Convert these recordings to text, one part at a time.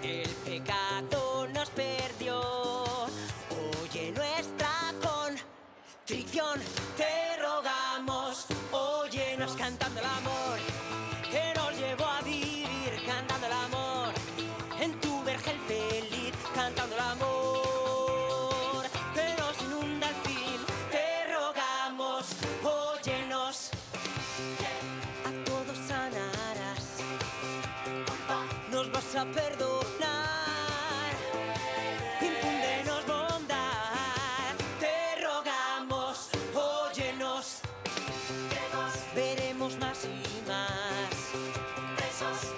El pecado nos perdió. Oye nuestra contrición, te rogamos. Óyenos cantando el amor que nos llevó a vivir, cantando el amor en tu vergel feliz, cantando el amor que nos inunda al fin. Te rogamos, óyenos. A todos sanarás, nos vas a perdonar, infúndenos bondad. Te rogamos, óyenos. Veremos más y más,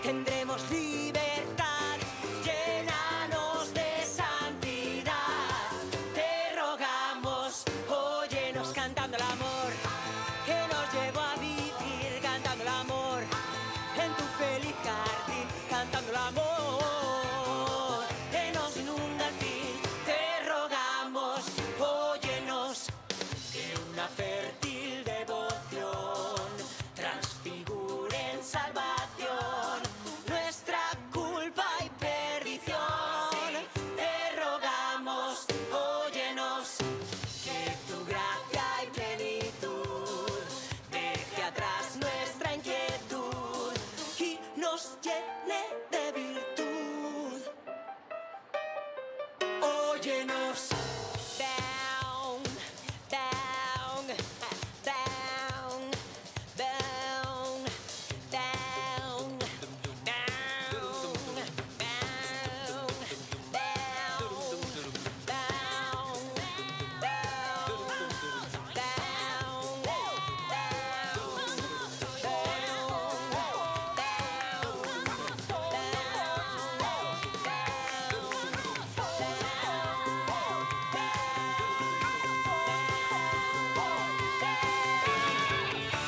tendremos libertad, llénanos de santidad. Te rogamos, óyenos cantando el amor que nos llevó a vivir, cantando el amor en tu feliz jardín, cantando el amor que nos inunda al fin. Te rogamos, óyenos, que una fértil devoción transfigure en salvación nuestra culpa y perdición. Te rogamos, óyenos, que tu gracia y plenitud deje atrás nuestra inquietud y nos llene de virtud. Óyenos. Down, down, down, down, down, down, down,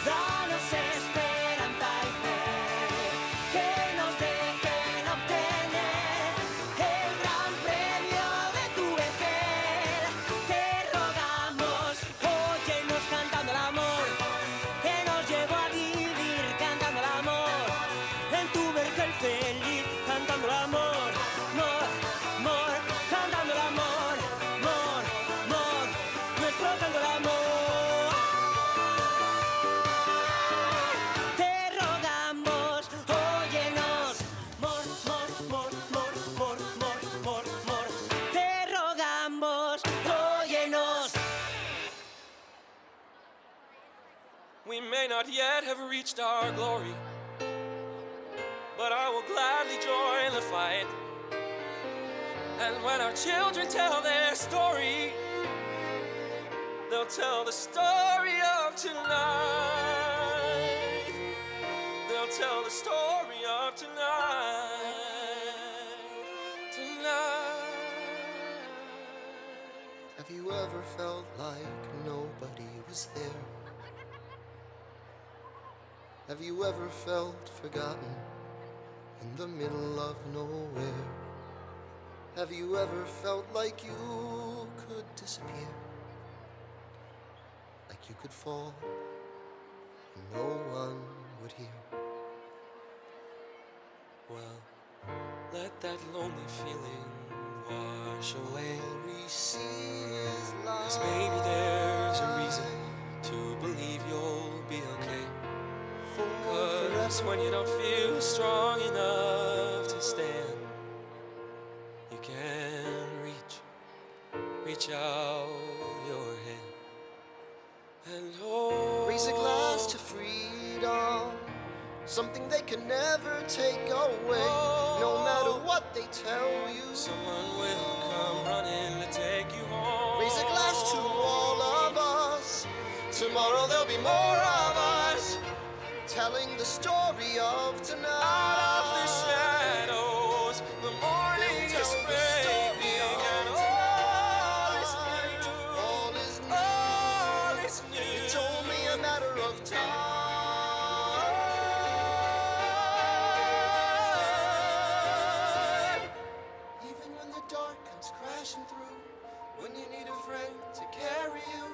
danos esperanza y fe, que nos dejen obtener el gran premio de tu vergel. Te rogamos, óyenos cantando el amor que nos llevó a vivir, cantando el amor en tu vergel feliz, cantando el amor, mor, mor, cantando el amor, mor, mor, nuestro canto el amor. Te rogamos, óyenos, mor, mor, mor, mor, mor, mor, mor, mor. Te rogamos, óyenos. We may not yet have reached our glory, but I will gladly join the fight. And when our children tell their story, they'll tell the story of tonight. They'll tell the story of tonight. Tonight. Have you ever felt like nobody was there? Have you ever felt forgotten in the middle of nowhere? Have you ever felt like you could disappear? Like you could fall and no one would hear? Well, let that lonely feeling wash away. We see his light. 'Cause maybe there's a reason to believe you'll be okay. 'Cause when you don't feel strong enough to stand, you can reach out your hand and hold. Raise a glass to freedom, something they can never take away. No matter what they tell you, Someone will come running to take you home. raise a glass to all of us. Tomorrow there'll be more of us, telling the story of tonight. Out of the shadows, the morning We'll is tell the story breaking, of and tonight. all is new. All is new. All is new. It's only a matter of time. Even when the dark comes crashing through, when you need a friend to carry you,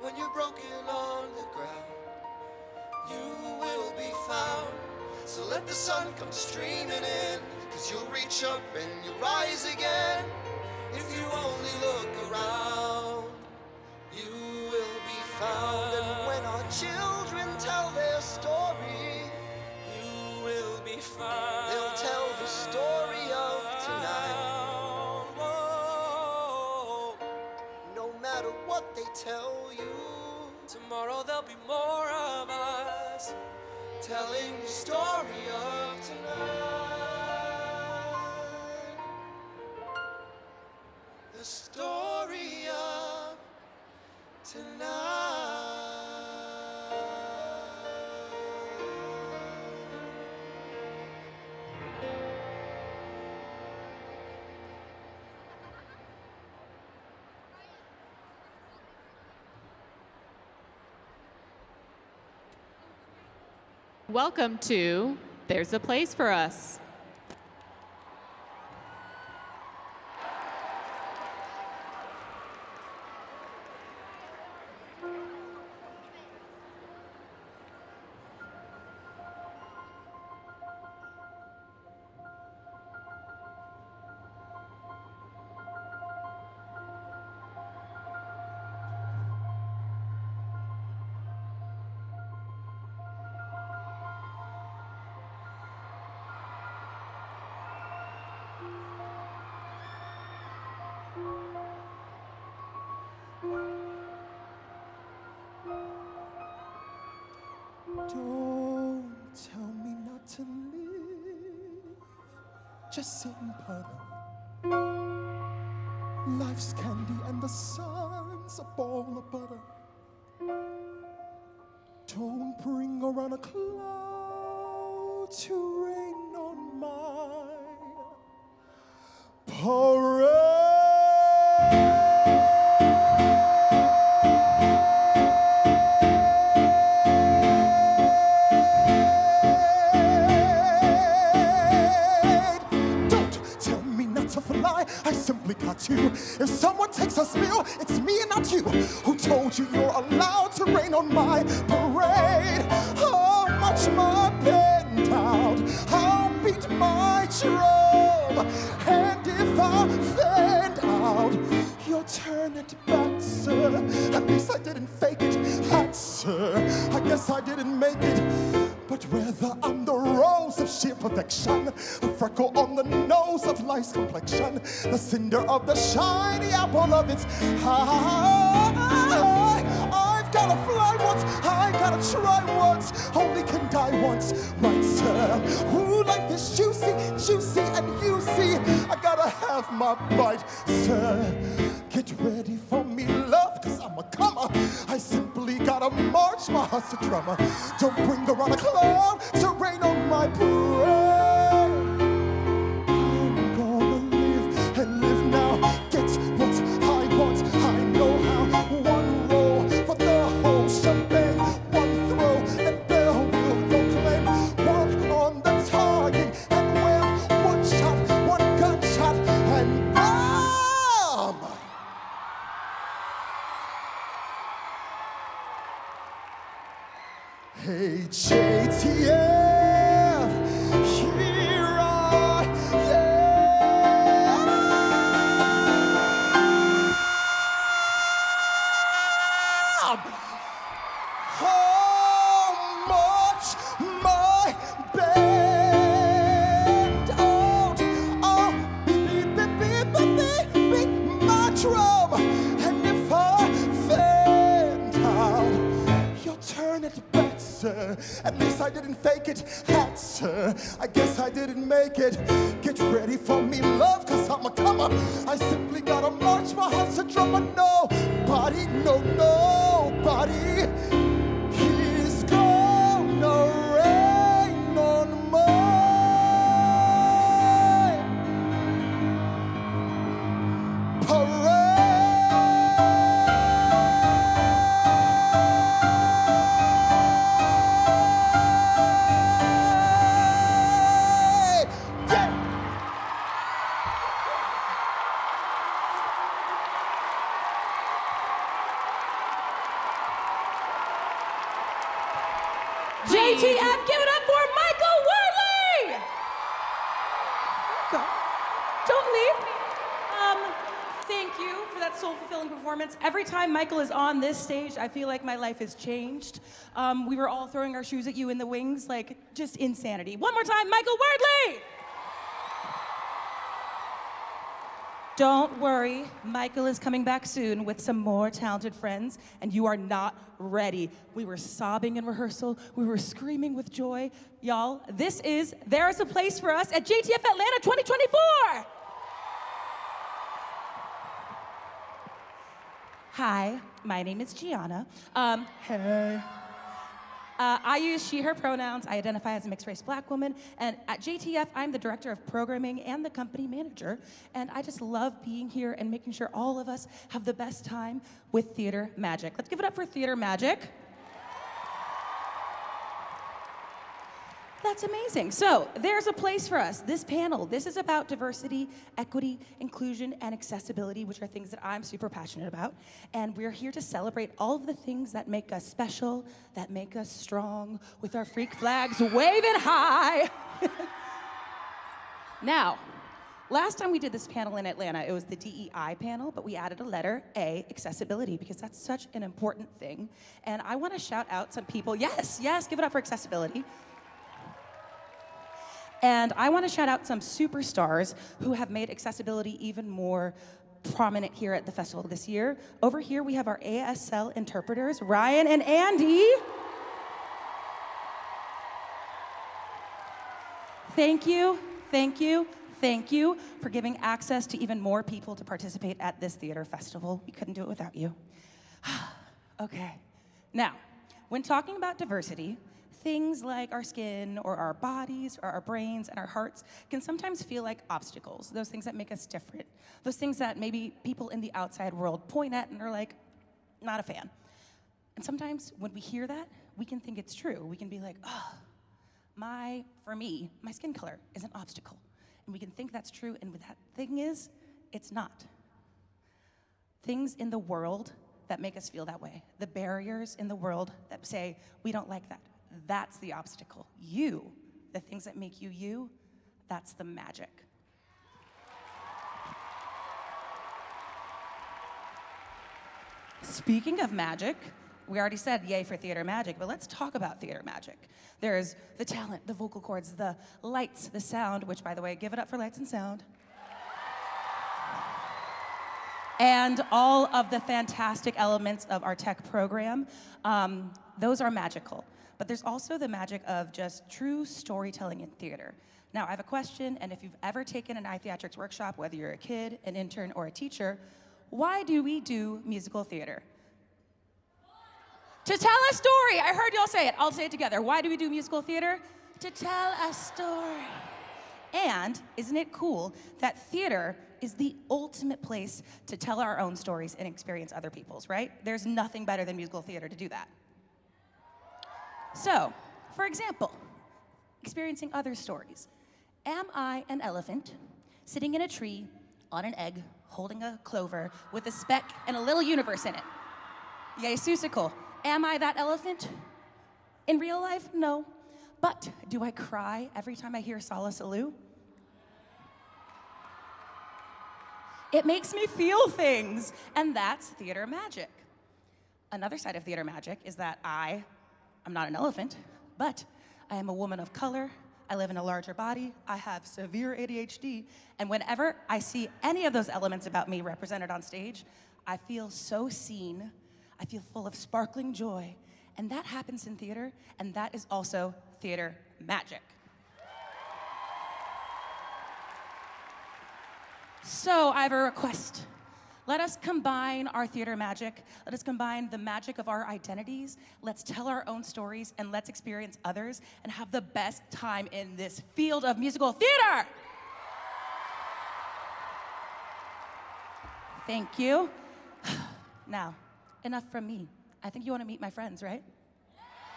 when you're broken on the ground, you will be found. So let the sun come streaming in, 'cause you'll reach up and you rise again. If you only look around, you will be found. And when our children tell their story, you will be found. they'll tell the story of tonight. Whoa. No matter what they tell you, Tomorrow there'll be more of us telling the story of tonight. The story of tonight. Welcome to There's a Place for Us. Don't tell me not to live, just sit and puddle. Life's candy and the sun's a ball of butter. Don't bring around a cloud to rain on my parade. I simply got to. If someone takes a spill, it's me and not you. Who told you you're allowed to rain on my parade? How much my pen down, I'll beat my drum. And if I fend out, you'll turn it back, sir. At least I didn't fake it, that, sir. I guess I didn't make it. But whether I'm the rose of sheer perfection, a freckle on the nose of life's complexion, the cinder of the shiny apple of its eye, I've gotta fly once, I gotta try once, only can die once, right, sir? Ooh, life is juicy, juicy, and you see, I gotta have my bite, sir. Get ready for me, love, cause I'm a comer. I simply gotta march my heart's a drummer. Don't bring around a cloud to rain on my parade. I'm gonna live and live now. Get what I want, I know how. One roll for the whole shebang. One throw and bell will proclaim. One on the target and well. One shot, one gunshot, and bomb! Hey, JTF, here I am. How much my band out, oh, beat my drum, and if I fend out, you'll turn it back, sir. At least I didn't fake it, that, sir. I guess I didn't make it. Get ready for me, love, cause I'm a comer. I simply gotta march my heart's a drummer. Nobody, no, nobody is gonna rain on my parade. JTF, give it up for Michael Worley! Don't leave. Thank you for that soul-fulfilling performance. Every time Michael is on this stage, I feel like my life has changed. We were all throwing our shoes at you in the wings, like just insanity. One more time, Michael Wardley! Don't worry, Michael is coming back soon with some more talented friends, and you are not ready. We were sobbing in rehearsal, we were screaming with joy. Y'all, this is There's a Place for Us at JTF Atlanta 2024! Hi, my name is Jiana. Hey. I use she, her pronouns. I identify as a mixed-race black woman. And at JTF, I'm the director of programming and the company manager. And I just love being here and making sure all of us have the best time with theater magic. Let's give it up for theater magic. That's amazing. So there's a place for us. This panel, this is about diversity, equity, inclusion, and accessibility, which are things that I'm super passionate about. And we're here to celebrate all of the things that make us special, that make us strong, with our freak flags waving high. Now, last time we did this panel in Atlanta, it was the DEI panel, but we added a letter, A, accessibility, because that's such an important thing. And I want to shout out some people. Yes, give it up for accessibility. And I want to shout out some superstars who have made accessibility even more prominent here at the festival this year. Over here, we have our ASL interpreters, Ryan and Andy. Thank you for giving access to even more people to participate at this theater festival. We couldn't do it without you. Okay. Now, when talking about diversity, things like our skin or our bodies or our brains and our hearts can sometimes feel like obstacles, those things that make us different, those things that maybe people in the outside world point at and are like, not a fan. And sometimes when we hear that, we can think it's true. We can be like, oh, for me, my skin color is an obstacle. And we can think that's true, and what that thing is, it's not. Things in the world that make us feel that way, the barriers in the world that say, we don't like that, that's the obstacle. You, the things that make you you, that's the magic. Speaking of magic, we already said yay for theater magic, but let's talk about theater magic. There's the talent, the vocal cords, the lights, the sound, which, by the way, give it up for lights and sound. And all of the fantastic elements of our tech program. Those are magical. But there's also the magic of just true storytelling in theater. Now, I have a question, and if you've ever taken an iTheatrics workshop, whether you're a kid, an intern, or a teacher, why do we do musical theater? To tell a story. I heard y'all say it. I'll say it together. Why do we do musical theater? To tell a story. And isn't it cool that theater is the ultimate place to tell our own stories and experience other people's, right? There's nothing better than musical theater to do that. So, for example, experiencing other stories. Am I an elephant sitting in a tree on an egg, holding a clover with a speck and a little universe in it? Yay, Susical. Am I that elephant? In real life, no. But do I cry every time I hear Sala Saloo? It makes me feel things, and that's theater magic. Another side of theater magic is that I'm not an elephant, but I am a woman of color. I live in a larger body. I have severe ADHD. And whenever I see any of those elements about me represented on stage, I feel so seen. I feel full of sparkling joy. And that happens in theater, and that is also theater magic. So I have a request. Let us combine our theater magic. Let us combine the magic of our identities. Let's tell our own stories, and let's experience others and have the best time in this field of musical theater. Thank you. Now, enough from me. I think you want to meet my friends, right?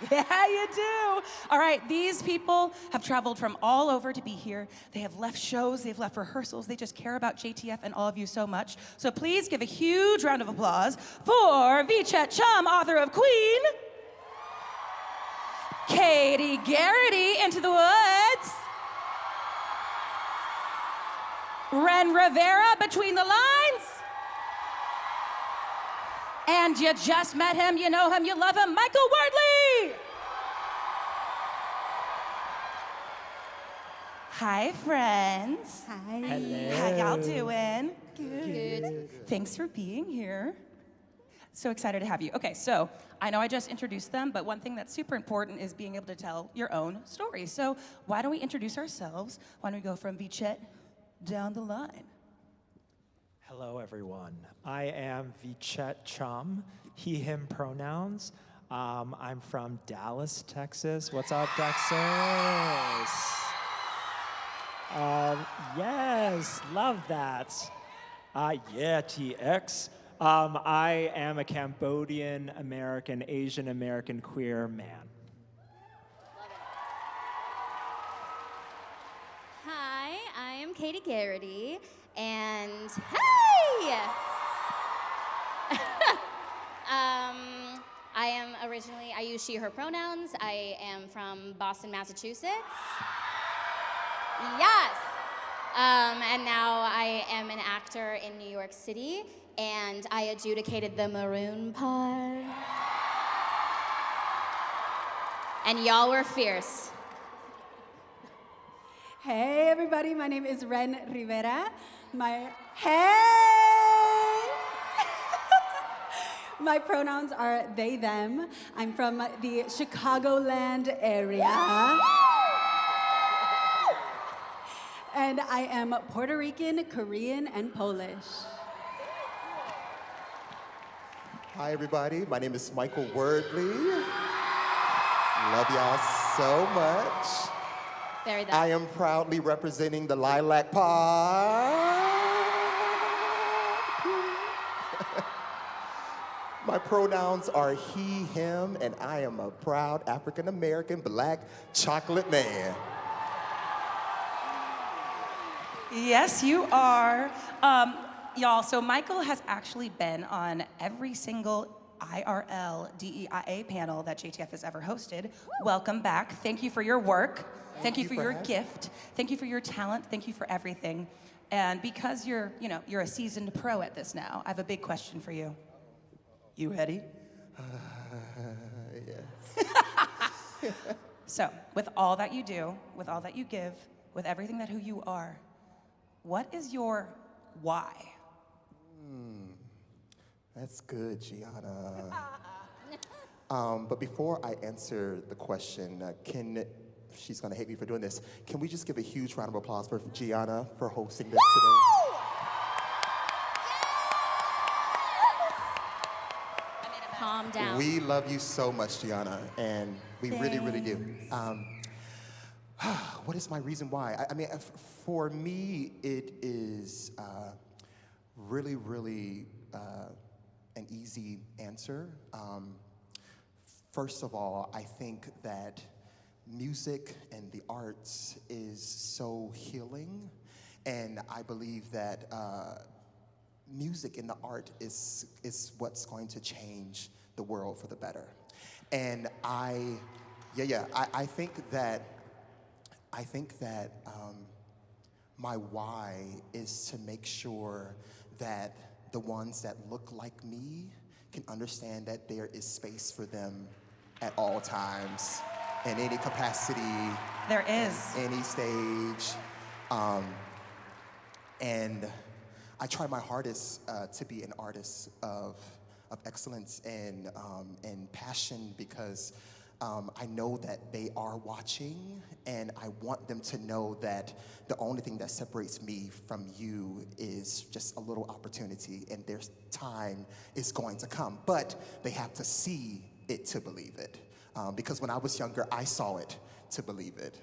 Yeah, you do. All right, these people have traveled from all over to be here. They have left shows, they've left rehearsals. They just care about JTF and all of you so much. So please give a huge round of applause for Vichet, Chum, author of Kween. Katy, Geraghty, Into the Woods. Wren Rivera, between the lines. And you just met him, you know him, you love him, Michael Wardley. Hi, friends. Hi. Hello. How y'all doing? Good. Thanks for being here. So excited to have you. Okay, so I know I just introduced them, but one thing that's super important is being able to tell your own story. So why don't we introduce ourselves? Why don't we go from Vichet down the line? Hello, everyone. I am Vichet Chum, he, him pronouns. I'm from Dallas, Texas. What's up, Texas? Yes, love that. Yeah, TX. I am a Cambodian American, Asian American queer man. Hi, I am Katy Geraghty, and hey! I use she, her pronouns. I am from Boston, Massachusetts. Yes! And now I am an actor in New York City, and I adjudicated the maroon part. And y'all were fierce. Hey everybody, my name is Wren Rivera. My pronouns are they, them. I'm from the Chicagoland area. And I am Puerto Rican, Korean, and Polish. Hi, everybody. My name is Michael Wardley. Love y'all so much. Very I am proudly representing the Lilac Pod. My pronouns are he, him, and I am a proud African-American black chocolate man. Yes, you are. Y'all, so Michael has actually been on every single IRL DEIA panel that JTF has ever hosted. Welcome back. Thank you for your work. Thank you for your gift. Thank you for your talent. Thank you for everything. And because you're a seasoned pro at this now, I have a big question for you. You ready? Yes. So, with all that you do, with all that you give, with everything that who you are, what is your why? That's good, Jiana. But before I answer the question, she's gonna hate me for doing this, can we just give a huge round of applause for Jiana for hosting this today? Calm down. We love you so much, Jiana, and we really, really do. What is my reason why? I mean, for me, it is really, really an easy answer. First of all, I think that music and the arts is so healing, and I believe that music and the art is what's going to change the world for the better. And I think that my why is to make sure that the ones that look like me can understand that there is space for them at all times, in any capacity. There is. Any stage. And I try my hardest to be an artist of excellence and passion, because I know that they are watching, and I want them to know that the only thing that separates me from you is just a little opportunity, and their time is going to come. But they have to see it to believe it. Because when I was younger, I saw it to believe it.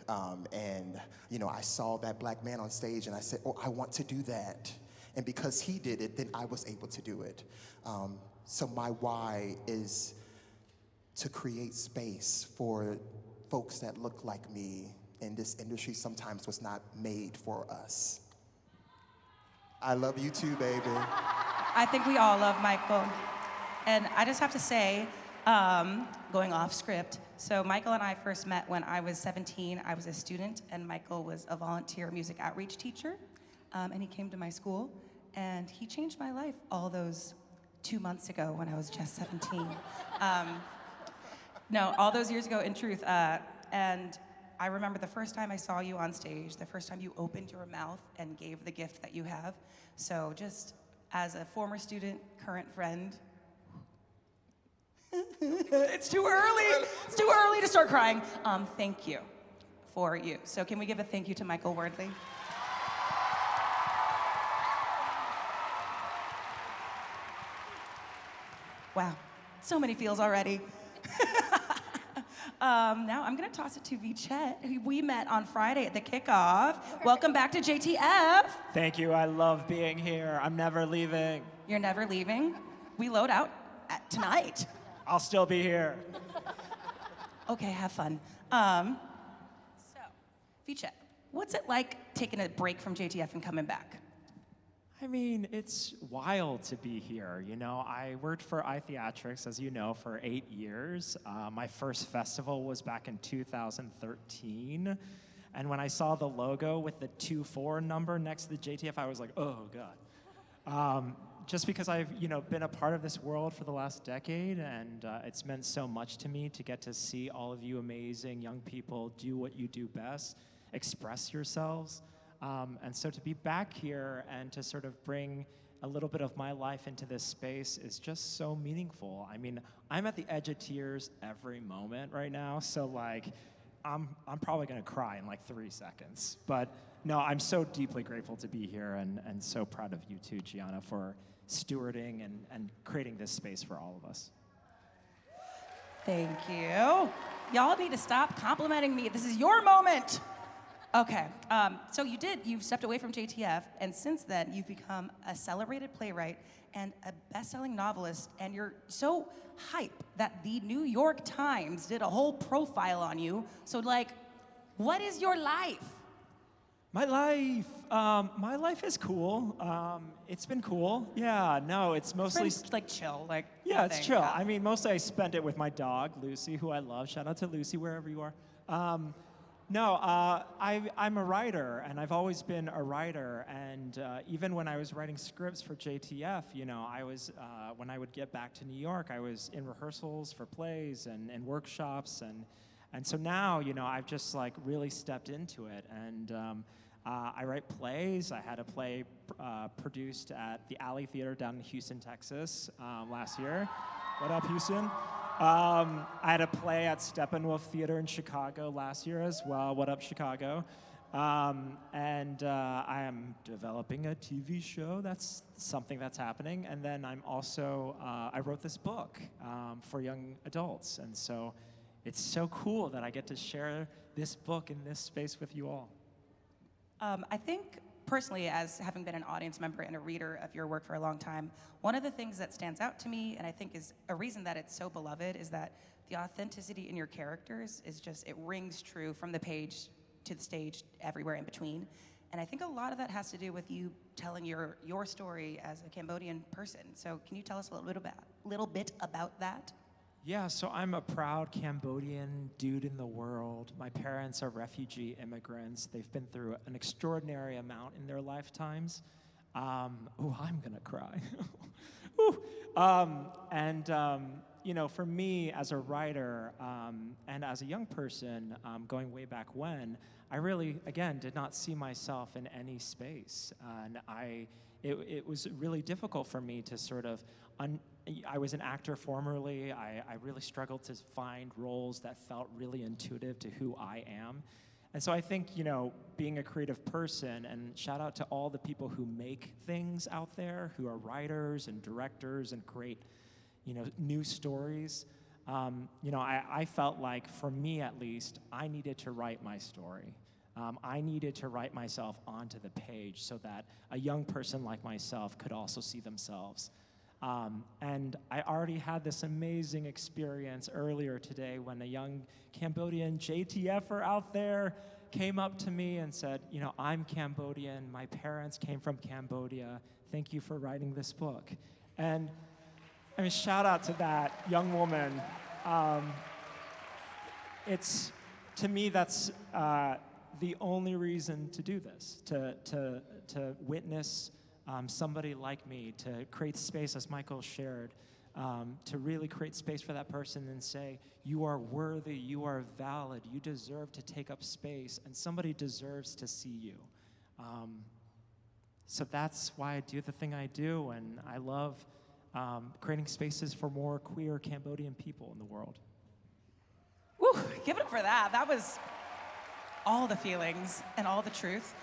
And I saw that black man on stage, and I said, oh, I want to do that. And because he did it, then I was able to do it. So my why is to create space for folks that look like me, and this industry sometimes was not made for us. I love you too, baby. I think we all love Michael. And I just have to say, going off script, so Michael and I first met when I was 17. I was a student, and Michael was a volunteer music outreach teacher and he came to my school, and he changed my life all those 2 months ago when I was just 17. No, all those years ago, in truth. And I remember the first time I saw you on stage, the first time you opened your mouth and gave the gift that you have. So just as a former student, current friend, it's too early. It's too early to start crying. Thank you for you. So can we give a thank you to Michael Wordley? Wow, so many feels already. Now I'm gonna toss it to Vichet, who we met on Friday at the kickoff. Welcome back to JTF. Thank you. I love being here. I'm never leaving. You're never leaving. We load out tonight. I'll still be here. Okay, have fun. So, Vichet, what's it like taking a break from JTF and coming back? I mean, it's wild to be here. You know, I worked for iTheatrics, as you know, for 8 years. My first festival was back in 2013. And when I saw the logo with the 24 number next to the JTF, I was like, oh, God. Just because I've, been a part of this world for the last decade, and it's meant so much to me to get to see all of you amazing young people do what you do best, express yourselves. And so to be back here and to sort of bring a little bit of my life into this space is just so meaningful. I mean, I'm at the edge of tears every moment right now, so like, I'm probably gonna cry in like 3 seconds. But no, I'm so deeply grateful to be here and so proud of you too, Jiana, for stewarding and creating this space for all of us. Thank you. Y'all need to stop complimenting me. This is your moment. Okay, so you've stepped away from JTF, and since then you've become a celebrated playwright and a best-selling novelist, and you're so hype that the New York Times did a whole profile on you. So like, what is your life? My life is cool. It's been cool. Yeah, no, it's mostly... It's like chill, like Yeah, nothing. it's chill. I mean, mostly I spent it with my dog, Lucy, who I love. Shout out to Lucy, wherever you are. I'm a writer, and I've always been a writer. And even when I was writing scripts for JTF, I was when I would get back to New York, I was in rehearsals for plays and workshops, and so now, I've just like really stepped into it. And I write plays. I had a play produced at the Alley Theater down in Houston, Texas, last year. What up, Houston? I had a play at Steppenwolf Theater in Chicago last year as well. What up, Chicago? And I am developing a TV show. That's something that's happening. And then I'm also, I wrote this book for young adults. And so it's so cool that I get to share this book in this space with you all. I think personally, as having been an audience member and a reader of your work for a long time, one of the things that stands out to me, and I think is a reason that it's so beloved, is that the authenticity in your characters is just, it rings true from the page to the stage, everywhere in between. And I think a lot of that has to do with you telling your story as a Cambodian person. So can you tell us a little bit about that? Yeah, so I'm a proud Cambodian dude in the world. My parents are refugee immigrants. They've been through an extraordinary amount in their lifetimes. I'm gonna cry. For me as a writer and as a young person, going way back when, I really, again, did not see myself in any space. And it was really difficult for me to sort of, I was an actor formerly. I really struggled to find roles that felt really intuitive to who I am. And so I think, being a creative person, and shout out to all the people who make things out there, who are writers and directors and create, new stories. I felt like, for me at least, I needed to write my story. I needed to write myself onto the page so that a young person like myself could also see themselves. And I already had this amazing experience earlier today when a young Cambodian JTFer out there came up to me and said, I'm Cambodian, my parents came from Cambodia, thank you for writing this book. And I mean, shout out to that young woman. To me, that's the only reason to do this, to to witness somebody like me, to create space, as Michael shared, to really create space for that person and say, you are worthy, you are valid, you deserve to take up space, and somebody deserves to see you. So that's why I do the thing I do, and I love creating spaces for more queer Cambodian people in the world. Woo, give it up for that. That was all the feelings and all the truth.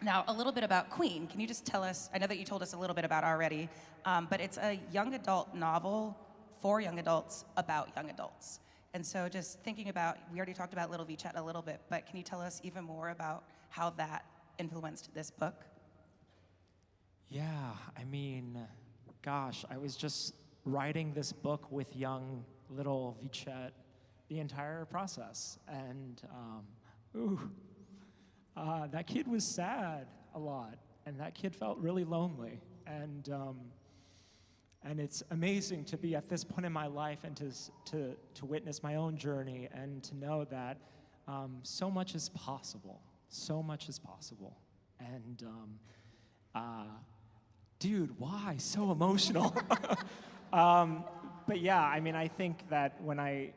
Now, a little bit about Kween. Can you just tell us, I know that you told us a little bit about it already, but it's a young adult novel for young adults about young adults. And so just thinking about, we already talked about Little Vichet a little bit, but can you tell us even more about how that influenced this book? Yeah, I mean, gosh, I was just writing this book with young little Vichet the entire process. And, that kid was sad a lot, and that kid felt really lonely. And it's amazing to be at this point in my life and to witness my own journey and to know that so much is possible. So much is possible. And, dude, why? So emotional. But yeah, I mean, I think that when I,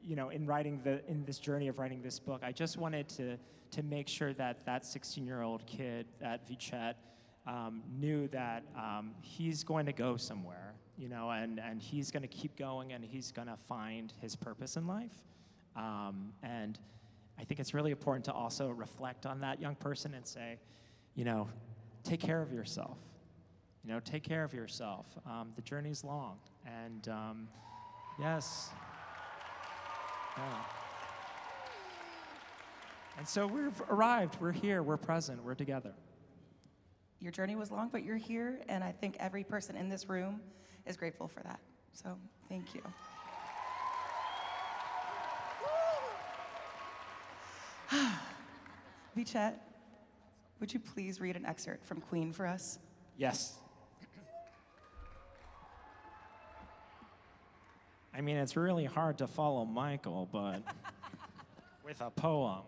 in this journey of writing this book, I just wanted to make sure that that 16-year-old kid, that Vichet, knew that he's going to go somewhere, and he's going to keep going, and he's going to find his purpose in life. And I think it's really important to also reflect on that young person and say, take care of yourself. Take care of yourself. The journey's long, and yes. Yeah. And so we've arrived, we're here, we're present, we're together. Your journey was long, but you're here, and I think every person in this room is grateful for that. So thank you. Vichet, would you please read an excerpt from Kween for us? Yes. I mean, it's really hard to follow Michael, but with a poem.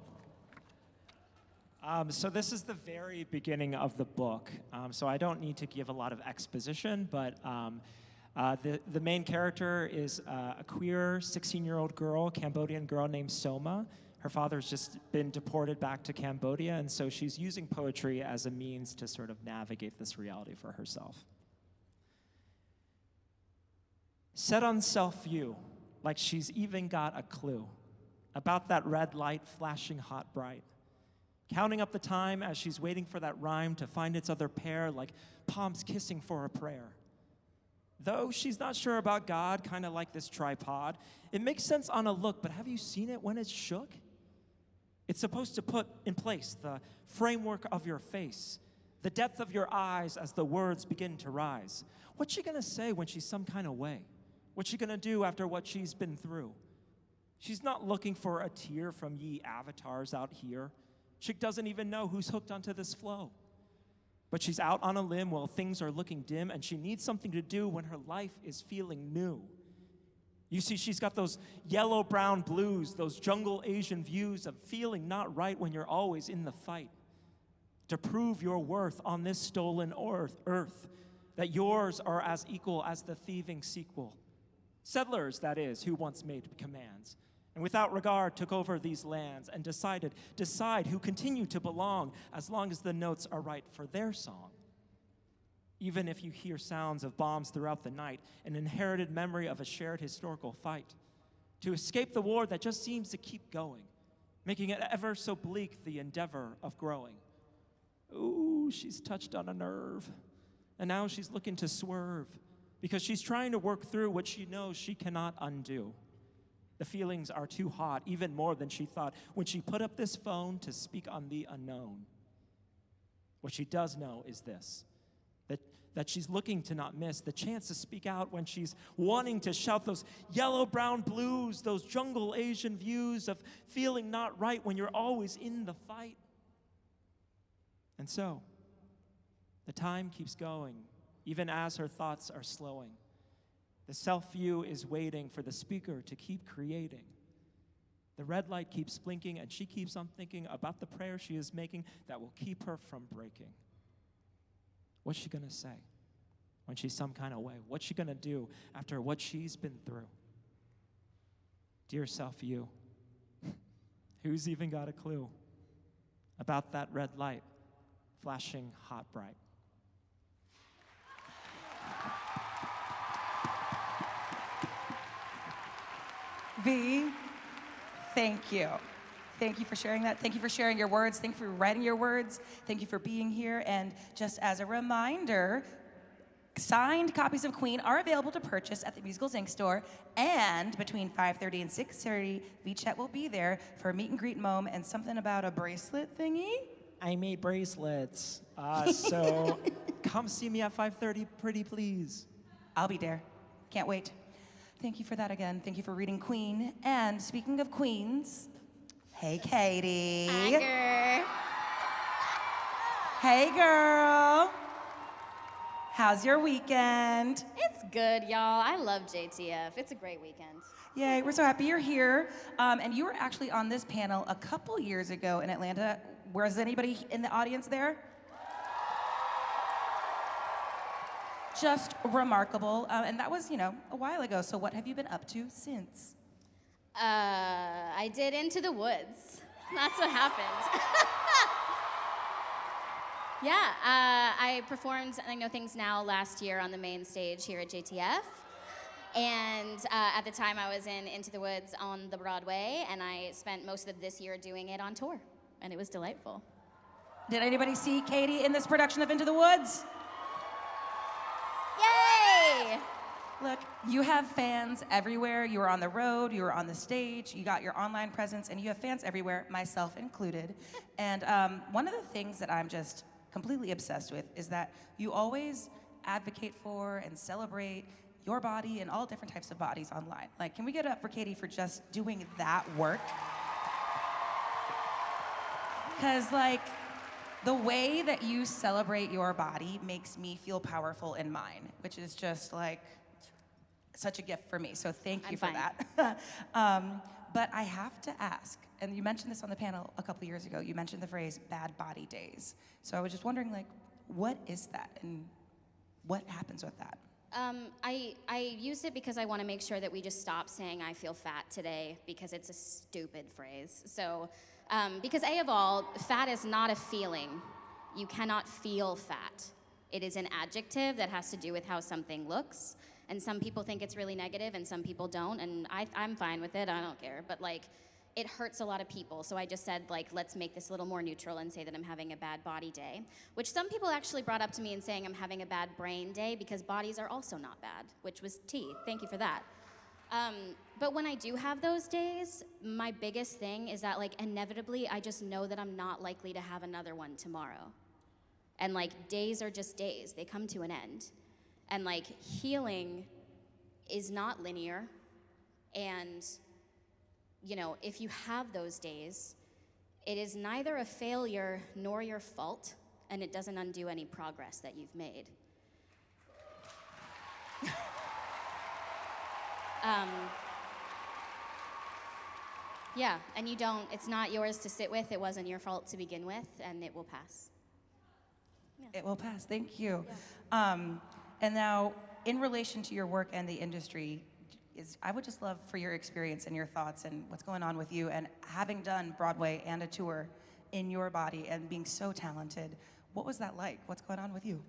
So this is the very beginning of the book. So I don't need to give a lot of exposition, but the main character is a queer 16-year-old girl, Cambodian girl named Soma. Her father's just been deported back to Cambodia, and so she's using poetry as a means to sort of navigate this reality for herself. Set on self-view, like she's even got a clue about that red light flashing hot bright. Counting up the time as she's waiting for that rhyme to find its other pair, like palms kissing for a prayer. Though she's not sure about God, kind of like this tripod, it makes sense on a look, but have you seen it when it's shook? It's supposed to put in place the framework of your face, the depth of your eyes as the words begin to rise. What's she gonna say when she's some kind of way? What's she gonna do after what she's been through? She's not looking for a tear from ye avatars out here. She doesn't even know who's hooked onto this flow. But she's out on a limb while things are looking dim, and she needs something to do when her life is feeling new. You see, she's got those yellow, brown blues, those jungle Asian views of feeling not right when you're always in the fight. To prove your worth on this stolen earth, that yours are as equal as the thieving sequel. Settlers, that is, who once made commands, and without regard took over these lands and decide who continue to belong as long as the notes are right for their song. Even if you hear sounds of bombs throughout the night, an inherited memory of a shared historical fight. To escape the war that just seems to keep going, making it ever so bleak, the endeavor of growing. Ooh, she's touched on a nerve, and now she's looking to swerve because she's trying to work through what she knows she cannot undo. The feelings are too hot, even more than she thought, when she put up this phone to speak on the unknown. What she does know is this, that she's looking to not miss the chance to speak out when she's wanting to shout those yellow, brown blues, those jungle Asian views of feeling not right when you're always in the fight. And so, the time keeps going, even as her thoughts are slowing. The self-view is waiting for the speaker to keep creating. The red light keeps blinking, and she keeps on thinking about the prayer she is making that will keep her from breaking. What's she gonna say when she's some kind of way? What's she gonna do after what she's been through? Dear self, you, who's even got a clue about that red light flashing hot bright? V, thank you. Thank you for sharing that. Thank you for sharing your words. Thank you for writing your words. Thank you for being here. And just as a reminder, signed copies of Kween are available to purchase at the Musicals Inc. store. And between 5:30 and 6:30, Vichet will be there for a meet and greet mom and something about a bracelet thingy. I made bracelets, so come see me at 5:30, pretty please. I'll be there. Can't wait. Thank you for that again. Thank you for reading Kween. And speaking of queens, hey, Katy. Hi, girl. Hey, girl. How's your weekend? It's good, y'all. I love JTF. It's a great weekend. Yay, we're so happy you're here. And you were actually on this panel a couple years ago in Atlanta. Was anybody in the audience there? Just remarkable. And that was, a while ago. So what have you been up to since? I did Into the Woods. That's what happened. Yeah, I performed I Know Things Now last year on the main stage here at JTF. And at the time I was in Into the Woods on the Broadway, and I spent most of this year doing it on tour, and it was delightful. Did anybody see Katy in this production of Into the Woods? Yay! Look, you have fans everywhere. You were on the road, you were on the stage, you got your online presence, and you have fans everywhere, myself included. And one of the things that I'm just completely obsessed with is that you always advocate for and celebrate your body and all different types of bodies online. Like, can we get it up for Katy for just doing that work? Because, the way that you celebrate your body makes me feel powerful in mine, which is just, such a gift for me. So thank you for that. But I have to ask, and you mentioned this on the panel a couple years ago, you mentioned the phrase bad body days. So I was just wondering, what is that and what happens with that? I used it because I want to make sure that we just stop saying I feel fat today, because it's a stupid phrase. So, because A of all, fat is not a feeling. You cannot feel fat. It is an adjective that has to do with how something looks. And some people think it's really negative and some people don't, and I'm fine with it, I don't care. But it hurts a lot of people, so I just said, let's make this a little more neutral and say that I'm having a bad body day, which some people actually brought up to me and saying I'm having a bad brain day, because bodies are also not bad, which was tea. Thank you for that. But when I do have those days, my biggest thing is that, inevitably, I just know that I'm not likely to have another one tomorrow. And, days are just days. They come to an end. And, healing is not linear. And, if you have those days, it is neither a failure nor your fault, and it doesn't undo any progress that you've made. Yeah, and it's not yours to sit with, it wasn't your fault to begin with, and it will pass. Yeah. It will pass, thank you. Yeah. And now, in relation to your work and the industry, I would just love for your experience and your thoughts and what's going on with you, and having done Broadway and a tour in your body and being so talented, what was that like? What's going on with you?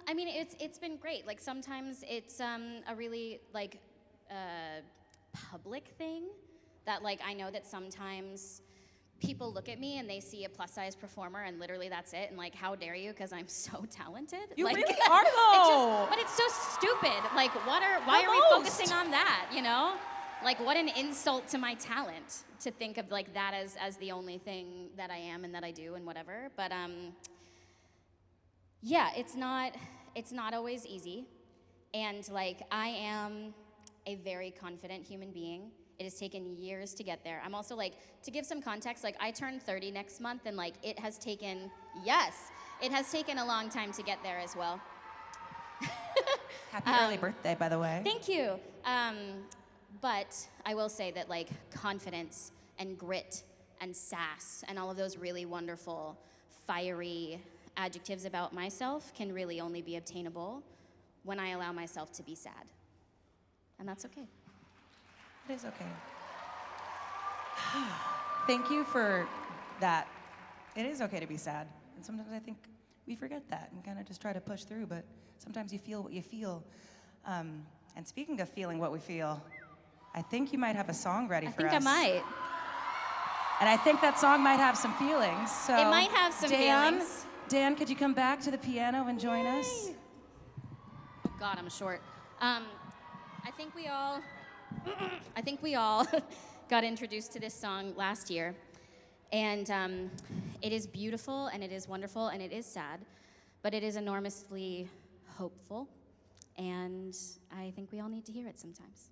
It's been great. Sometimes it's a really public thing that I know that sometimes people look at me and they see a plus-size performer and literally that's it, and how dare you, because I'm so talented. You really are, though. But it's so stupid. Why are we focusing on that, what an insult to my talent to think of that as the only thing that I am and that I do and whatever. But yeah, it's not always easy. And I am a very confident human being. It has taken years to get there. I'm also to give some context, I turn 30 next month, and it has taken a long time to get there as well. Happy early birthday, by the way. Thank you. But I will say that like confidence and grit and sass and all of those really wonderful, fiery adjectives about myself can really only be obtainable when I allow myself to be sad. And that's okay. It is okay. Thank you for that. It is okay to be sad. And sometimes I think we forget that and kind of just try to push through, but sometimes you feel what you feel. And speaking of feeling what we feel, I think you might have a song ready for us. I think I might. And I think that song might have some feelings. So It might have some feelings. Dan, could you come back to the piano and join us? God, I'm short. I think we all got introduced to this song last year. And it is beautiful, and it is wonderful, and it is sad, but it is enormously hopeful, and I think we all need to hear it sometimes.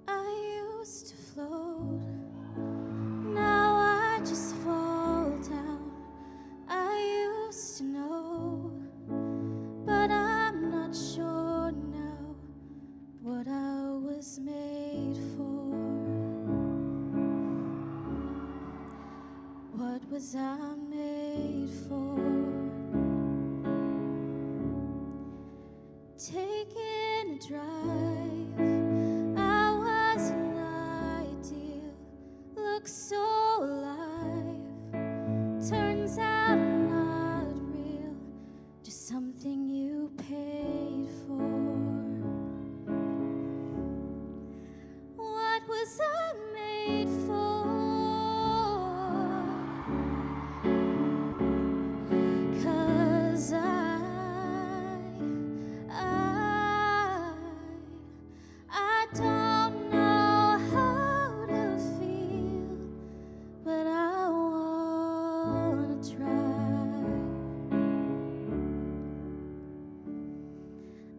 I used to float. Now I just fall down. I used to know, but I'm not sure now what I was made for. What was I made for? Taking a drive, I wasn't ideal. Look so alive. Turns out I'm not real, just something you paid for. What was I made for? 'Cause I don't know how to feel, but I wanna try.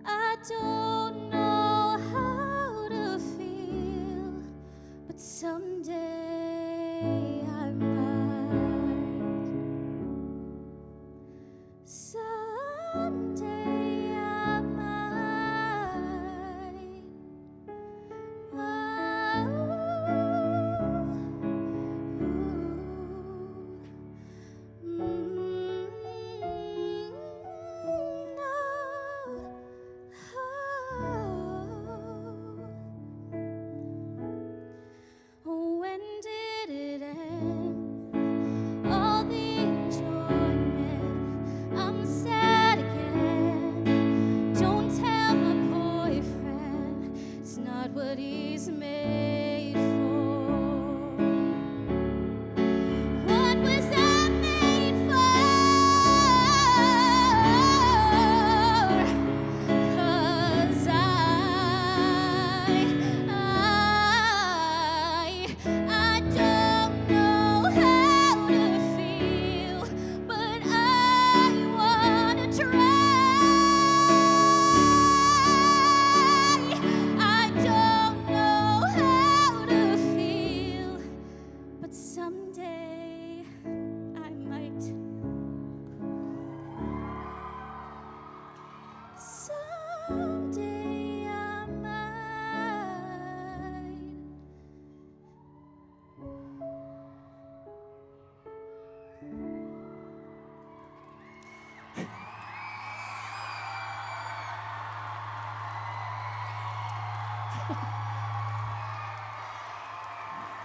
I don't know how to feel, but someday I might. Someday I might. When did it end? All the enjoyment. I'm sad again. Don't tell my boyfriend it's not what he's made for. What was I made for? 'Cause I don't know how to feel, but I wanna try. I don't know how to feel, but someday I might. Someday I might.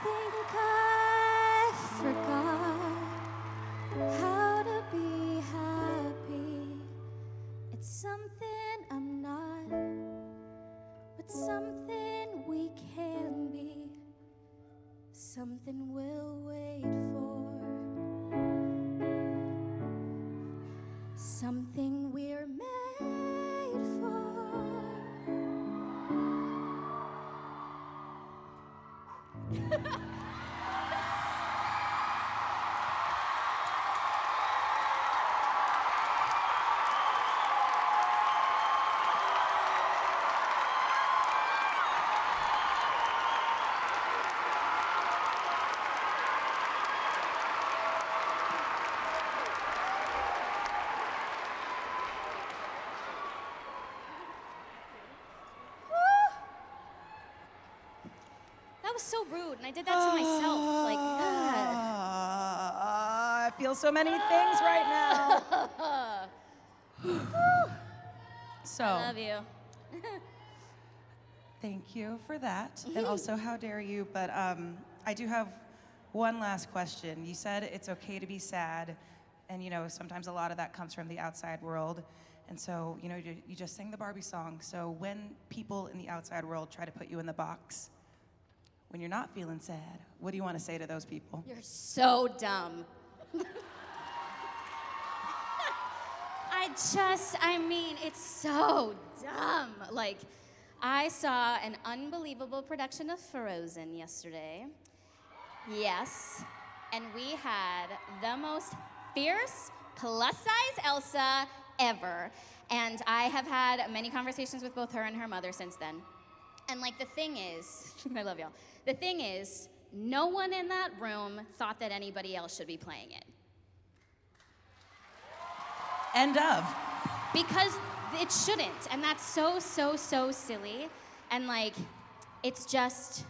Think I forgot how to be happy. It's something I'm not, but something we can be. Something we'll wait for. Something we're made for. That was so rude, and I did that to myself. Like, I feel so many things right now. So, I love you. thank you for that. And also, how dare you? But I do have one last question. You said it's okay to be sad, and sometimes a lot of that comes from the outside world. And so, you just sang the Barbie song. So when people in the outside world try to put you in the box, when you're not feeling sad, what do you want to say to those people? You're so dumb. I mean, it's so dumb. Like, I saw an unbelievable production of Frozen yesterday. Yes. And we had the most fierce, plus-size Elsa ever. And I have had many conversations with both her and her mother since then. And like, the thing is, I love y'all. The thing is, no one in that room thought that anybody else should be playing it. End of. Because it shouldn't, and that's so silly. And like, it's just,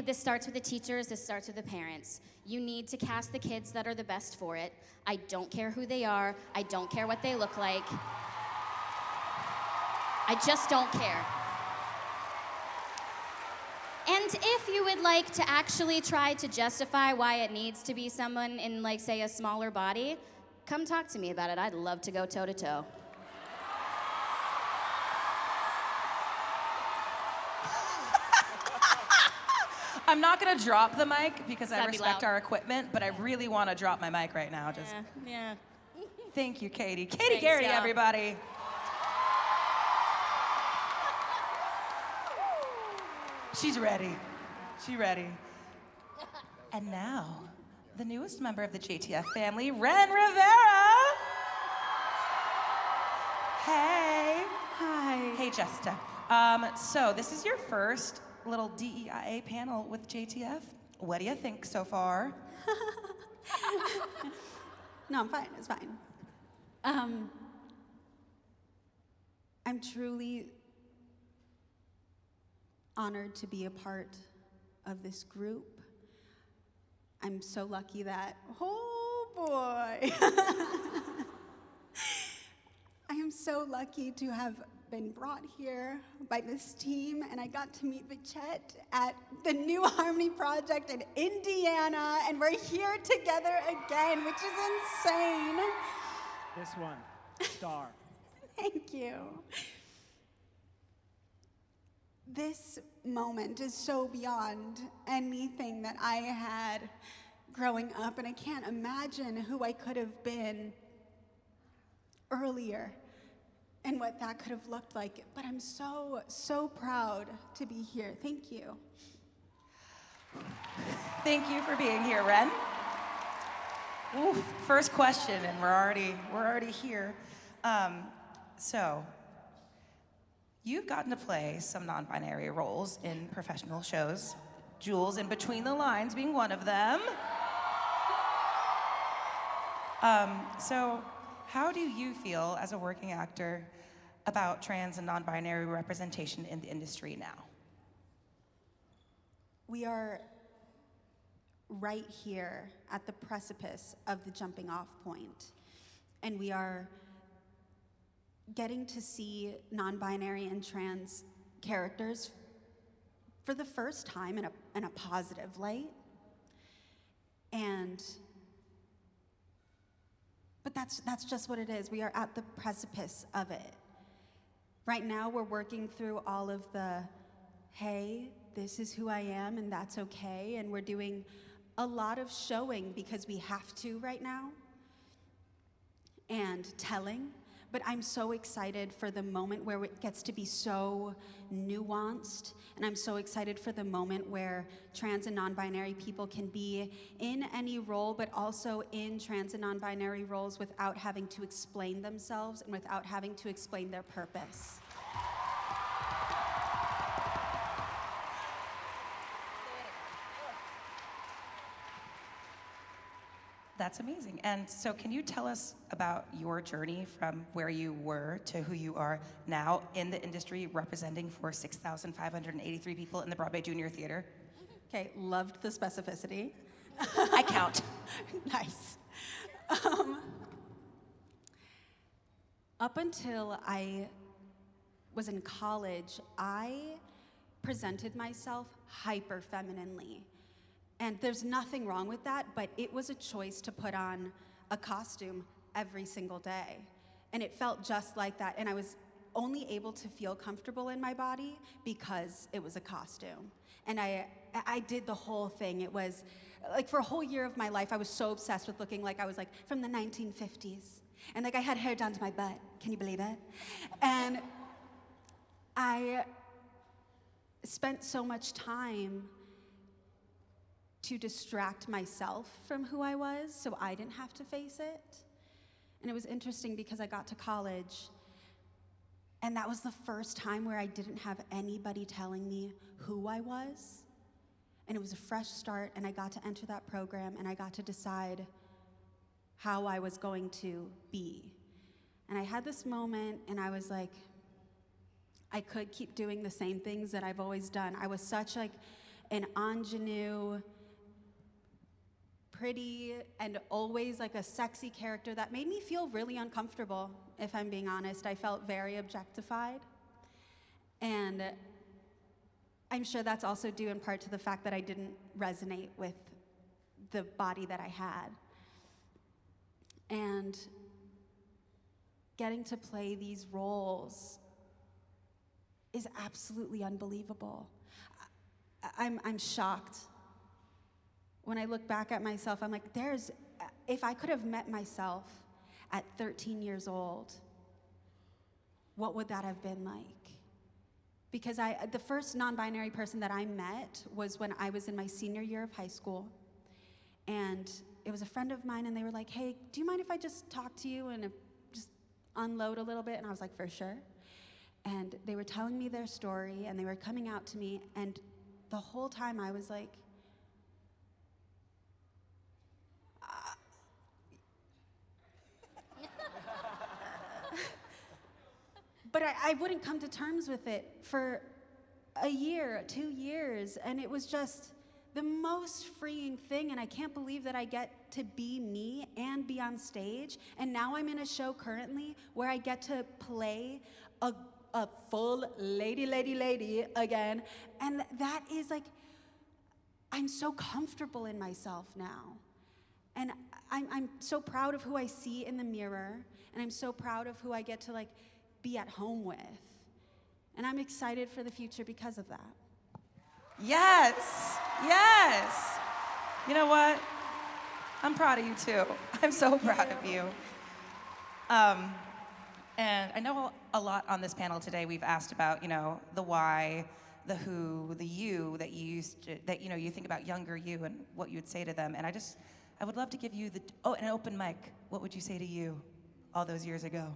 this starts with the teachers, this starts with the parents. You need to cast the kids that are the best for it. I don't care who they are, I don't care what they look like. I just don't care. And if you would like to actually try to justify why it needs to be someone in, like, say, a smaller body, come talk to me about it. I'd love to go toe-to-toe. I'm not gonna drop the mic because I That'd be respect loud. our equipment, but I really want to drop my mic right now. Just Yeah. thank you, Katy. Katy Thanks, Geraghty, y'all. everybody. She's ready. She's ready. And now, the newest member of the JTF family, Wren Rivera. Hey. Hi. Hey, Jessica. So this is your first little DEIA panel with JTF. What do you think so far? No, I'm fine. It's fine. I'm truly honored to be a part of this group. I'm so lucky that, oh boy. I am so lucky to have been brought here by this team, and I got to meet Vichet at the New Harmony Project in Indiana, and we're here together again, which is insane. This one, star. Thank you. This moment is so beyond anything that I had growing up, and I can't imagine who I could have been earlier and what that could have looked like. But I'm so proud to be here. Thank you. Thank you for being here, Wren. Oof, first question, and we're already here. So, you've gotten to play some non-binary roles in professional shows, Jules in Between the Lines being one of them. So, how do you feel as a working actor about trans and non-binary representation in the industry now? We are right here at the precipice of the jumping off point, and we are getting to see non-binary and trans characters for the first time in a positive light. But that's just what it is. We are at the precipice of it. Right now, we're working through all of the, hey, this is who I am, and that's okay. And we're doing a lot of showing because we have to right now, and telling. But I'm so excited for the moment where it gets to be so nuanced, and I'm so excited for the moment where trans and non-binary people can be in any role, but also in trans and non-binary roles without having to explain themselves and without having to explain their purpose. That's amazing. And so can you tell us about your journey from where you were to who you are now in the industry, representing for 6,583 people in the Broadway Junior Theater? Okay, loved the specificity. I count. Nice. Up until I was in college, I presented myself hyper femininely. And there's nothing wrong with that, but it was a choice to put on a costume every single day. And it felt just like that. And I was only able to feel comfortable in my body because it was a costume. And I did the whole thing. It was like for a whole year of my life, I was so obsessed with looking like I was like from the 1950s. And like I had hair down to my butt. Can you believe it? And I spent so much time to distract myself from who I was so I didn't have to face it. And it was interesting because I got to college and that was the first time where I didn't have anybody telling me who I was. And it was a fresh start, and I got to enter that program, and I got to decide how I was going to be. And I had this moment, and I was like, I could keep doing the same things that I've always done. I was such like an ingenue, pretty, and always like a sexy character that made me feel really uncomfortable, if I'm being honest. I felt very objectified. And I'm sure that's also due in part to the fact that I didn't resonate with the body that I had. And getting to play these roles is absolutely unbelievable. I'm shocked. When I look back at myself, I'm like, if I could have met myself at 13 years old, what would that have been like? Because the first non-binary person that I met was when I was in my senior year of high school. And it was a friend of mine, and they were like, hey, do you mind if I just talk to you and just unload a little bit? And I was like, for sure. And they were telling me their story, and they were coming out to me, and the whole time I was like, but I wouldn't come to terms with it for a year, 2 years, and it was just the most freeing thing, and I can't believe that I get to be me and be on stage, and now I'm in a show currently where I get to play a full lady again, and that is like, I'm so comfortable in myself now, and I'm so proud of who I see in the mirror, and I'm so proud of who I get to like be at home with. And I'm excited for the future because of that. Yes, yes. You know what? I'm proud of you too. I'm so proud of you. And I know a lot on this panel today we've asked about, the why, the who, the you that you used to, that, you think about younger you and what you would say to them. And I would love to give you an open mic. What would you say to you all those years ago?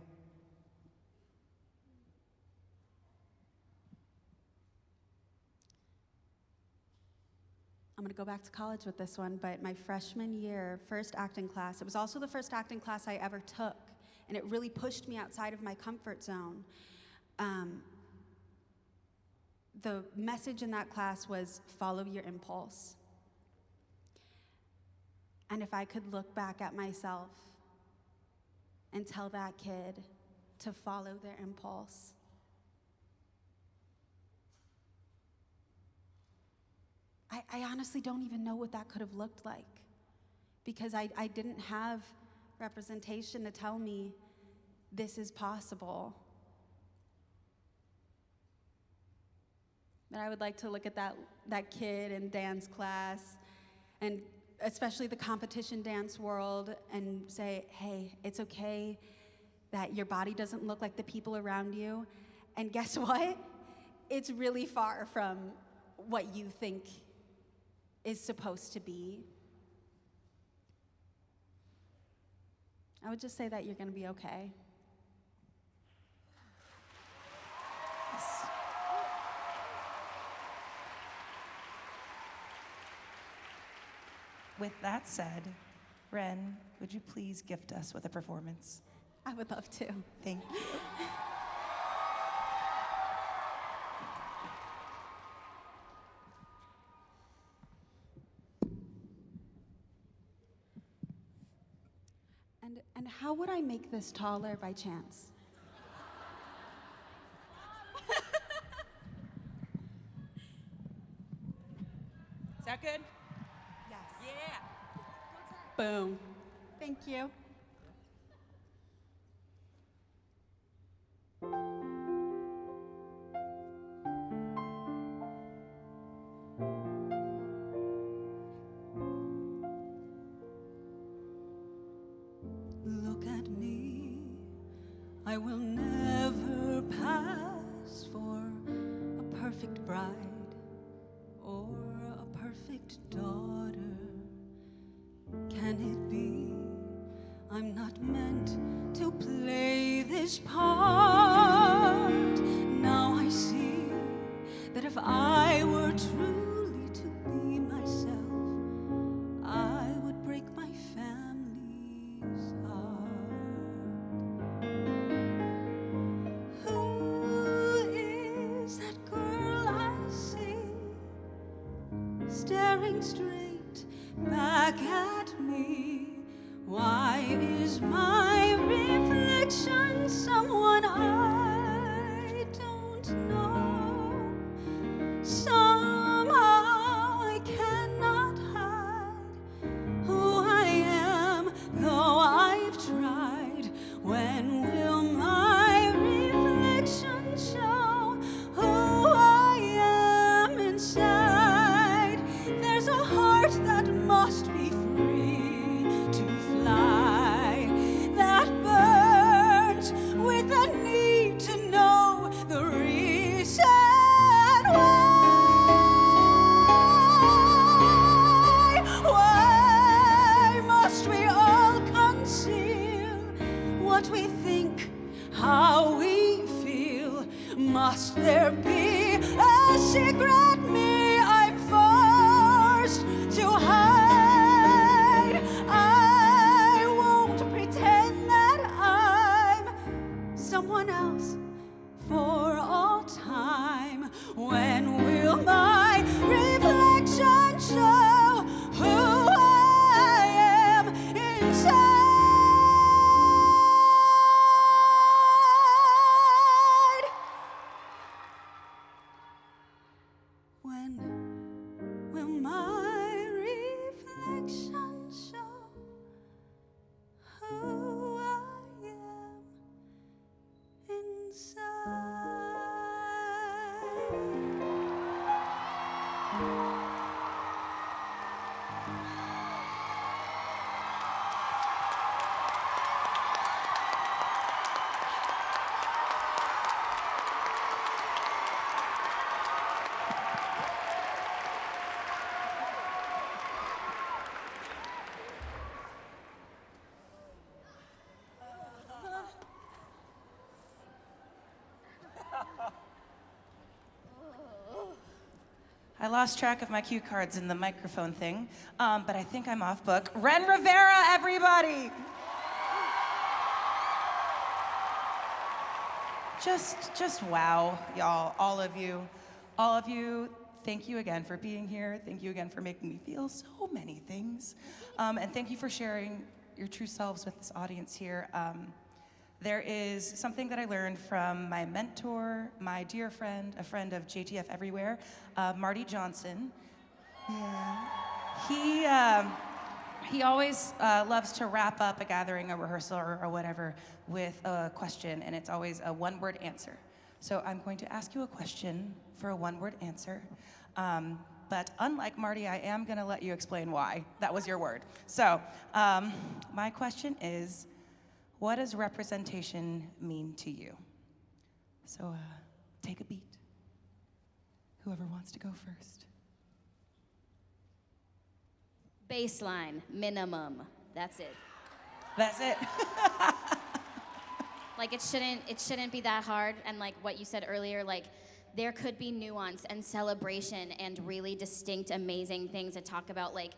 I'm gonna go back to college with this one, but my freshman year, first acting class, it was also the first acting class I ever took, and it really pushed me outside of my comfort zone. The message in that class was follow your impulse. And if I could look back at myself and tell that kid to follow their impulse, I honestly don't even know what that could have looked like, because I didn't have representation to tell me this is possible. But I would like to look at that kid in dance class, and especially the competition dance world, and say, hey, it's okay that your body doesn't look like the people around you. And guess what? It's really far from what you think is supposed to be. I would just say that you're gonna be okay. With that said, Wren, would you please gift us with a performance? I would love to. Thank you. And how would I make this taller by chance? Is that good? Yes. Yeah. Boom. Thank you. Look at me, I will never pass for a perfect bride or a perfect daughter. Can it be I'm not meant to play this part? Now I see that if I were truly to be myself, I would break my family's heart. Who is that girl I see staring straight back at me? Why is my reflection someone I don't know? Somehow I cannot hide who I am, though I've tried. When will my reflection show who I am inside? There's a heart that must be free to fly, that burns with a need to know the reason why. Why must we all conceal what we think, how we feel? Must there be a secret me I'm forced to hide? I won't pretend that I'm someone else for all time. When will my reflection show who I am inside? When will my reflection show who I am inside? I lost track of my cue cards in the microphone thing, but I think I'm off book. Wren Rivera, everybody! Just wow, y'all, all of you. All of you, thank you again for being here. Thank you again for making me feel so many things. And thank you for sharing your true selves with this audience here. There is something that I learned from my mentor, my dear friend, a friend of JTF everywhere, Marty Johnson. Yeah. He always loves to wrap up a gathering, a rehearsal, or whatever with a question, and it's always a one-word answer. So I'm going to ask you a question for a one-word answer. But unlike Marty, I am going to let you explain why that was your word. So my question is, what does representation mean to you? So take a beat. Whoever wants to go first. Baseline, minimum. That's it. That's it. Like it shouldn't be that hard. And like what you said earlier, like there could be nuance and celebration and really distinct, amazing things to talk about, like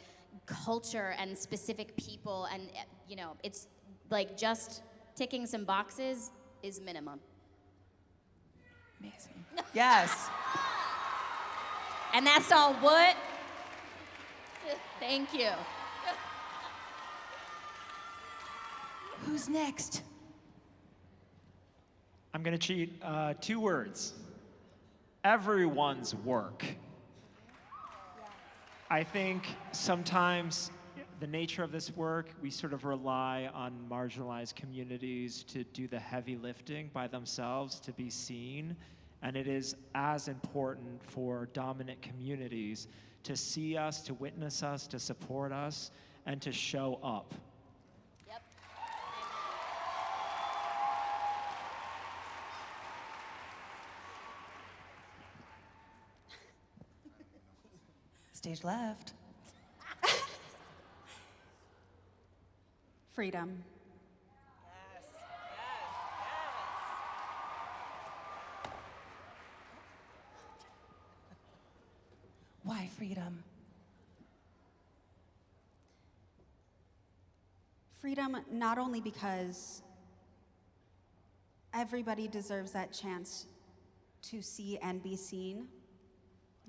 culture and specific people. And you know, it's like just ticking some boxes is minimum. Amazing. Yes. And that's all what? Thank you. Who's next? I'm going to cheat 2 words. Everyone's work. I think sometimes the nature of this work, we sort of rely on marginalized communities to do the heavy lifting by themselves to be seen. And it is as important for dominant communities to see us, to witness us, to support us, and to show up. Yep. Stage left. Freedom. Why freedom? Freedom, not only because everybody deserves that chance to see and be seen,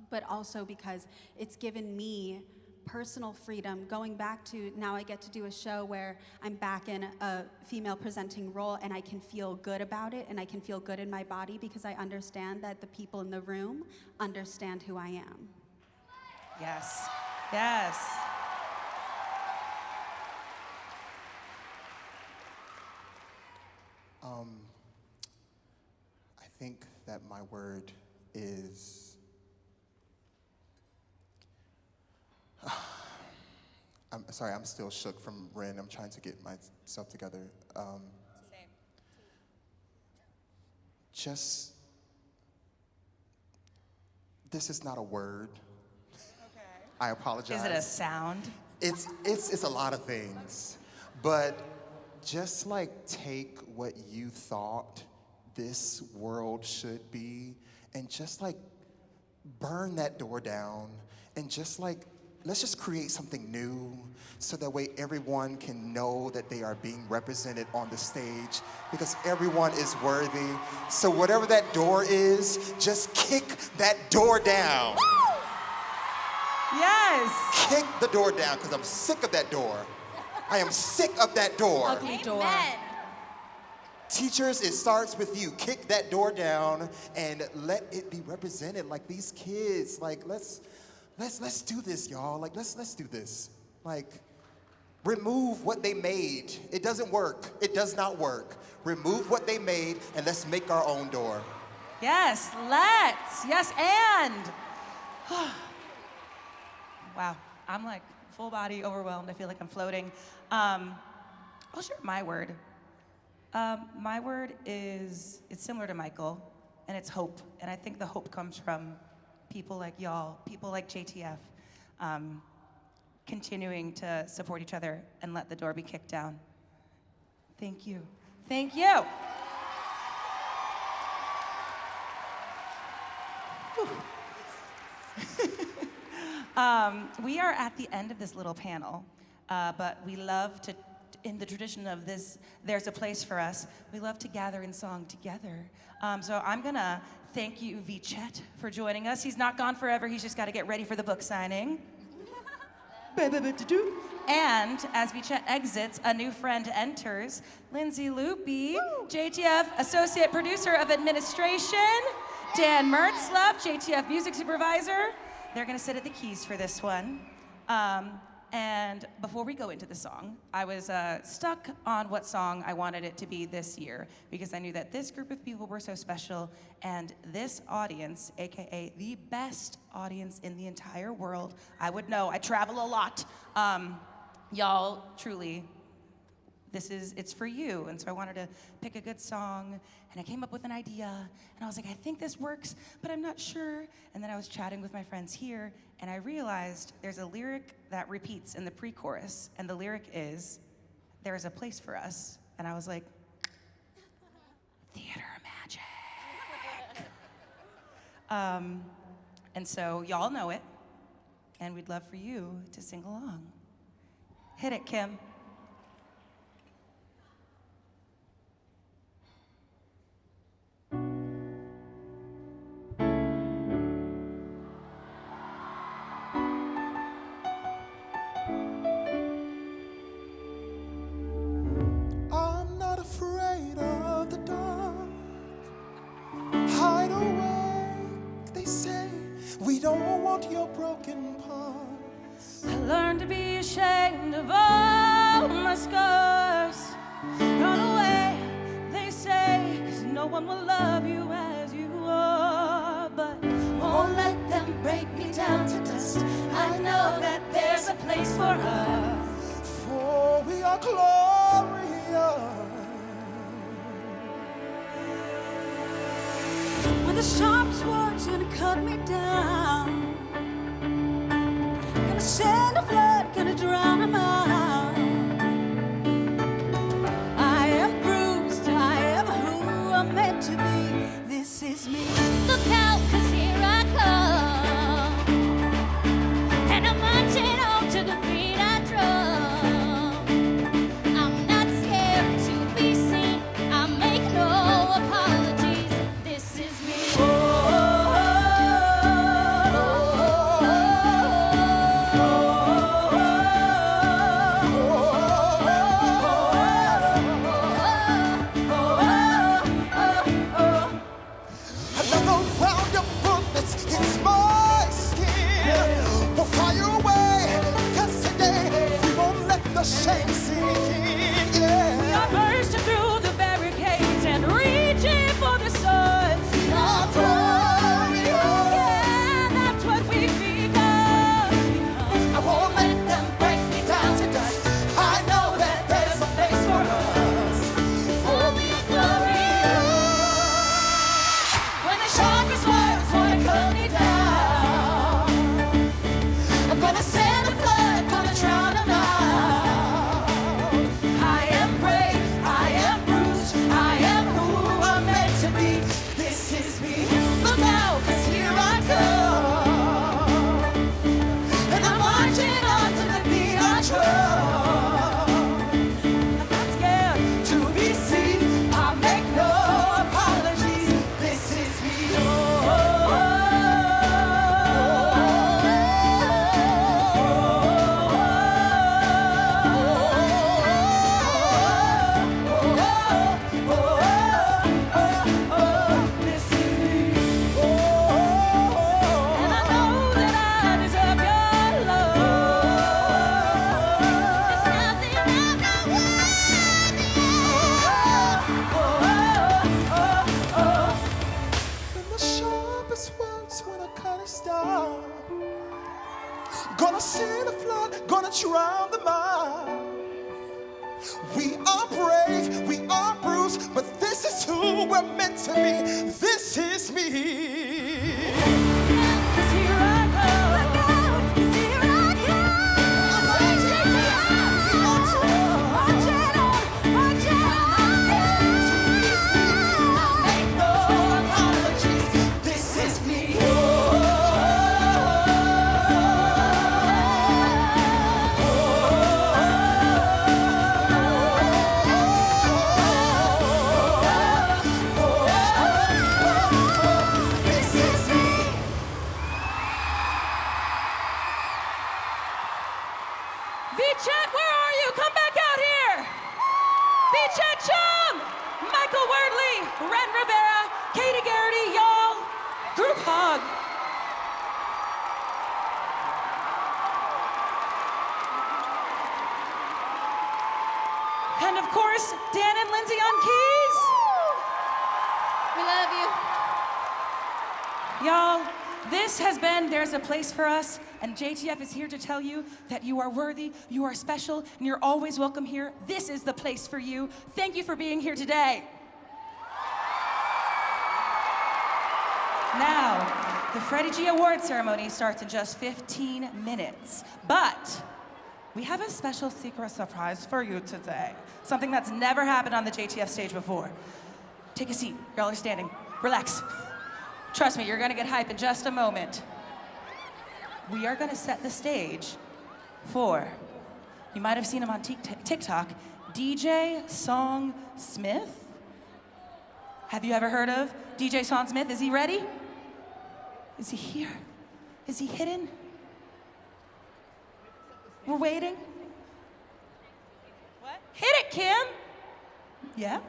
but also because it's given me personal freedom. Going back to now, I get to do a show where I'm back in a female presenting role and I can feel good about it and I can feel good in my body because I understand that the people in the room understand who I am. Yes. Yes. I think that my word is, I'm sorry, I'm still shook from Wren. I'm trying to get myself together. Same. Just, this is not a word. Okay. I apologize. Is it a sound? It's a lot of things, but just like take what you thought this world should be and just like burn that door down and just like, let's just create something new so that way everyone can know that they are being represented on the stage because everyone is worthy. So whatever that door is, just kick that door down. Yes. Kick the door down because I'm sick of that door. I am sick of that door. Ugly door. Amen. Teachers, it starts with you. Kick that door down and let it be represented like these kids. Like let's do this, y'all. Like let's do this. Like remove what they made. It doesn't work. It does not work. Remove what they made and let's make our own door. Yes, let's. Yes, and. Wow, I'm like full body overwhelmed. I feel like I'm floating. I'll share my word. My word is, it's similar to Michael, and it's hope. And I think the hope comes from people like y'all, people like JTF, continuing to support each other and let the door be kicked down. Thank you. Thank you. We are at the end of this little panel, but we love to, in the tradition of this, there's a place for us, we love to gather in song together. So I'm gonna thank you, Vichet, for joining us. He's not gone forever, he's just gotta get ready for the book signing. And as Vichet exits, a new friend enters, Lindsay Loopy, JTF Associate Producer of Administration, Dan Mertzlove, JTF Music Supervisor. They're gonna sit at the keys for this one. And before we go into the song, I was stuck on what song I wanted it to be this year because I knew that this group of people were so special and this audience, AKA the best audience in the entire world, I would know, I travel a lot. Y'all, truly, it's for you. And so I wanted to pick a good song, and I came up with an idea, and I was like, I think this works, but I'm not sure. And then I was chatting with my friends here, and I realized there's a lyric that repeats in the pre-chorus, and the lyric is, there is a place for us. And I was like, theater magic. And so y'all know it, and we'd love for you to sing along. Hit it, Kim. I want your broken parts. I learned to be ashamed of all my scars. Run away, they say, 'cause no one will love you as you are. But won't let them break me down to dust. I know that there's a place for us. For we are glorious. When the sharp sword's gonna cut me down, gonna send a flood, gonna drown 'em out. I am bruised, I am who I'm meant to be. This is me. Look out, 'cause here I come. And I'm marching on to the beat I drum. I'm not scared to be seen. I make no apologies. This is me. Another round of bullets hits my skin. We'll fire away, 'cause today we won't let the shame sink in. We Yeah. are bursting through the barricades and reaching for the sun. We are glorious. Yeah, that's what we've become. I won't let them break me down to dust. I know that there's a place for us. For we are glorious. When the sharpest words wanna cut me down, I'm gonna send a flood, gonna drown 'em out. I am brave, I am bruised, I am who I'm meant to be. This is me. Look out, 'cause here I come. And I'm marching on to the beat I drum. I'm not scared. To be seen, I make no apologies. This is me. This is me. And I know that I deserve your love. There's nothing I'm not When the sharpest words wanna cut us down, gonna send a flood, gonna drown them out. We are brave, we are bruised, but this is who we're meant to be. This is me. 'Cause here I come. Look out, 'cause here I come. I'm marching on to the beat I drum. Marching on, marching on. To be seen, I make no apologies. This is me. This is me. Vichet, where are you? Come back out here. Vichet, Chum, Michael Wordley, Wren, Rivera, Katy, Geraghty, y'all. Group hug. And of course, Dan and Lindsay on keys. We love you. Y'all, this has been There's a Place for Us, and JTF is here to tell you that you are worthy, you are special, and you're always welcome here. This is the place for you. Thank you for being here today. Now, the Freddie G Award ceremony starts in just 15 minutes, but we have a special secret surprise for you today. Something that's never happened on the JTF stage before. Take a seat, y'all are standing. Relax. Trust me, you're gonna get hype in just a moment. We are gonna set the stage for, you might have seen him on TikTok, DJ Song Smith. Have you ever heard of DJ Song Smith? Is he ready? Is he here? Is he hidden? We're waiting. What? Hit it, Kim! Yeah?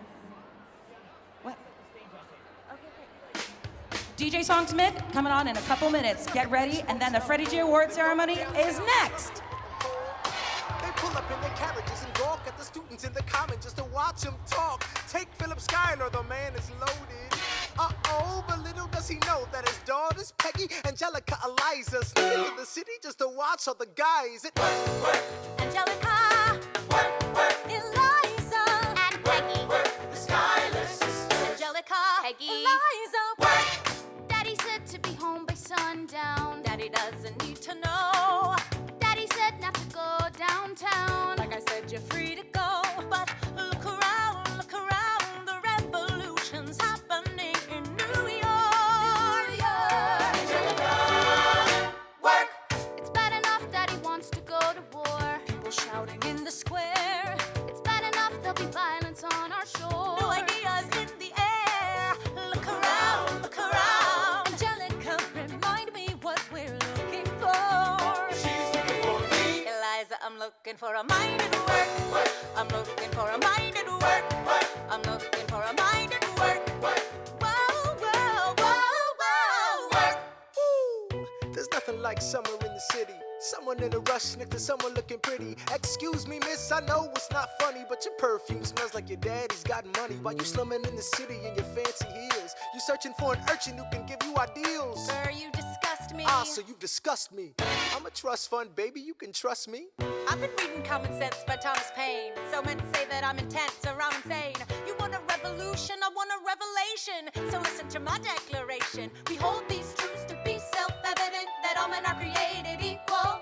What? DJ Song Smith coming on in a couple minutes. Get ready, and then the Freddie G Award ceremony is next. They pull up in their carriages and gawk at the students in the common just to watch them talk. Take Philip Schuyler, the man is loaded. Uh-oh, but little does he know that his daughters, Peggy, Angelica, Eliza, sneak into the city just to watch all the guys. Angelica, Eliza, And Peggy, the stylists. Angelica, Peggy, Eliza. Daddy said to be home by sundown. Daddy doesn't need to know. Daddy said not to go downtown. Like I said, you're free to go, but look around, the revolution's happening in New York. Angelica, work. It's bad enough Daddy wants to go to war. People shouting in the square. It's bad enough there'll be violence on our shore. New ideas in the air. Look around, look around. Angelica, remind me what we're looking for. She's looking for me. Eliza, I'm looking for a mind at work. I'm looking for a mind at work. I'm looking for a mind at work. Whoa, whoa, whoa, whoa. Work. Ooh, there's nothing like summer in the city. Someone in a rush next to someone looking pretty. Excuse me, miss, I know it's not funny, but your perfume smells like your daddy's got money. While you slumming in the city in your fancy heels, you searching for an urchin who can give you ideals. Sir, you disgust me. Ah, so you disgust me. I'm a trust fund, baby, you can trust me. I've been reading Common Sense by Thomas Paine. So men say that I'm intense or I'm insane. You want a revolution, I want a revelation. So listen to my declaration. We hold these truths to be self-evident, that all men are created equal.